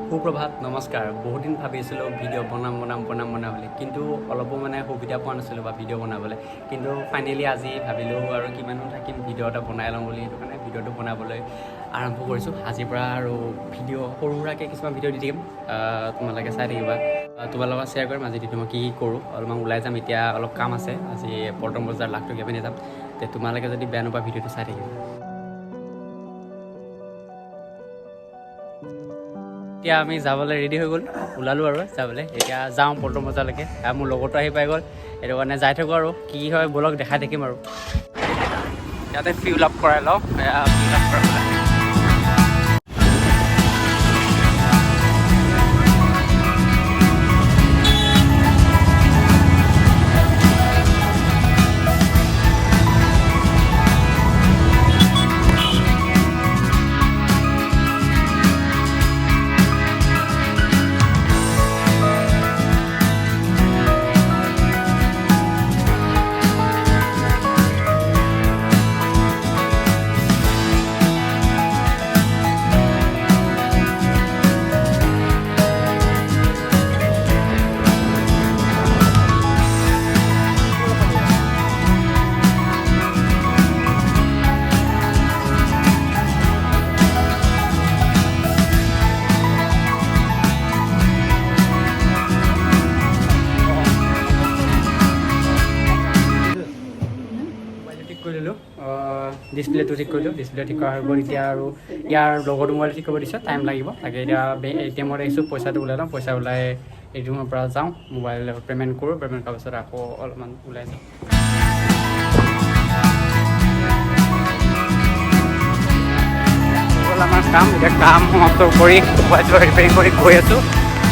সুপ্ৰভাত নমস্কাৰ বহুত দিন ভাবিছিলোঁ ভিডিঅ' বনাম বুলি কিন্তু অলপো মানে সুবিধা পোৱা নাছিলোঁ বা ভিডিঅ' বনাবলৈ কিন্তু ফাইনেলি আজি ভাবিলোঁ আৰু কিমানো থাকিম ভিডিঅ' এটা বনাই ল'ম বুলি সেইটো কাৰণে ভিডিঅ'টো বনাবলৈ আৰম্ভ কৰিছোঁ আজিৰ পৰা আৰু ভিডিঅ' সৰু সুৰাকৈ কিছুমান ভিডিঅ' দি থাকিম তোমালোকে চাই থাকিবা তোমাৰ লগত শ্বেয়াৰ কৰিম আজি দিনটো মই কি কৰোঁ অলপমান ওলাই যাম এতিয়া অলপ কাম আছে আজি পল্টন বজাৰ লাখটকীয়া পিনে যাম তে তোমালোকে যদি বেয়া নোপোৱা ভিডিঅ'টো চাই থাকিবা এতিয়া আমি যাবলৈ ৰেডি হৈ গ'ল ওলালোঁ আৰু যাবলৈ এতিয়া যাওঁ পল্টন বজাৰলৈকে মোৰ লগতো আহি পাই গ'ল সেইটো কাৰণে যাই থাকোঁ আৰু কি হয় ব'লক দেখাই থাকিম আৰু ইয়াতে ফিউল আপ কৰাই লওঁ ফিউল আপ কৰাই ডিছপ্লেটো ঠিক কৰিলোঁ ডিছপ্লে ঠিক কৰা হৈ গ'ল এতিয়া আৰু ইয়াৰ লগতো মোবাইল ঠিক কৰিব দিছে টাইম লাগিব তাকে এতিয়া ATMত আহিছোঁ পইচাটো ওলাই লওঁ পইচা ওলাই ATMৰ পৰা যাওঁ মোবাইল পে'মেণ্ট কৰোঁ পে'মেণ্ট কৰাৰ পাছত আকৌ অলপমান ওলাই যাওঁ আমাৰ কাম এতিয়া কাম সমাপ্ত কৰি মোবাইলটো ৰিপেয়াৰিং কৰি গৈ আছোঁ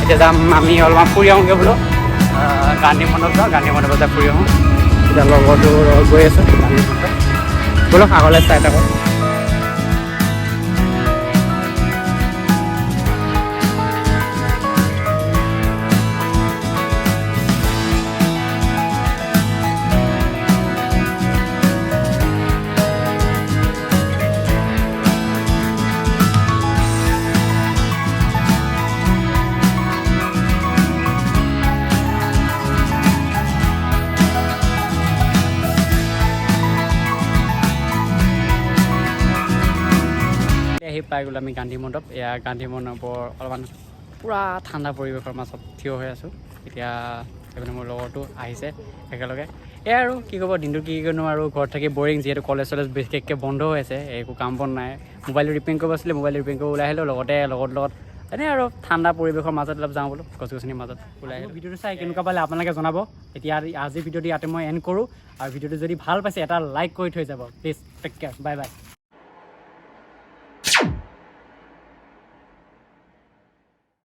এতিয়া যাম আমি অলপমান ফুৰি আহোঁগৈ বোলো গান্ধী মণ্ডপ যাওঁ গান্ধী মণ্ডপত যাই ফুৰি আহোঁ এতিয়া লগৰটো গৈ আছোঁ গান্ধী মণ্ডপ ব'লক আগলৈ চাই থাকোঁ আহি পাই গ'লোঁ আমি গান্ধী মণ্ডপ এয়া গান্ধী মণ্ডপৰ অলপমান পূৰা ঠাণ্ডা পৰিৱেশৰ মাজত থিয় হৈ আছোঁ এতিয়া সেইকাৰণে মোৰ লগৰটো আহিছে একেলগে এয়া আৰু কি ক'ব দিনটো কি কৰিনো আৰু ঘৰত থাকি বৰিং যিহেতু কলেজ চলেজ বিশেষকৈ বন্ধ হৈ আছে একো কাম বন নাই মোবাইলটো ৰিপেয়াৰিং কৰিব আছিলে মোবাইল ৰিপেয়াৰিং কৰিব ওলাই আহিলোঁ লগতে লগত এনেই আৰু ঠাণ্ডা পৰিৱেশৰ মাজত অলপ যাওঁ বোলো গছ গছনিৰ মাজত ওলাই আহিলোঁ ভিডিঅ'টো চাই কেনেকুৱা পালে আপোনালোকে জনাব এতিয়া আজি ভিডিঅ'টো ইয়াতে মই এণ্ড কৰোঁ আৰু ভিডিঅ'টো যদি ভাল পাইছে এটা লাইক কৰি থৈ যাব please take care bye by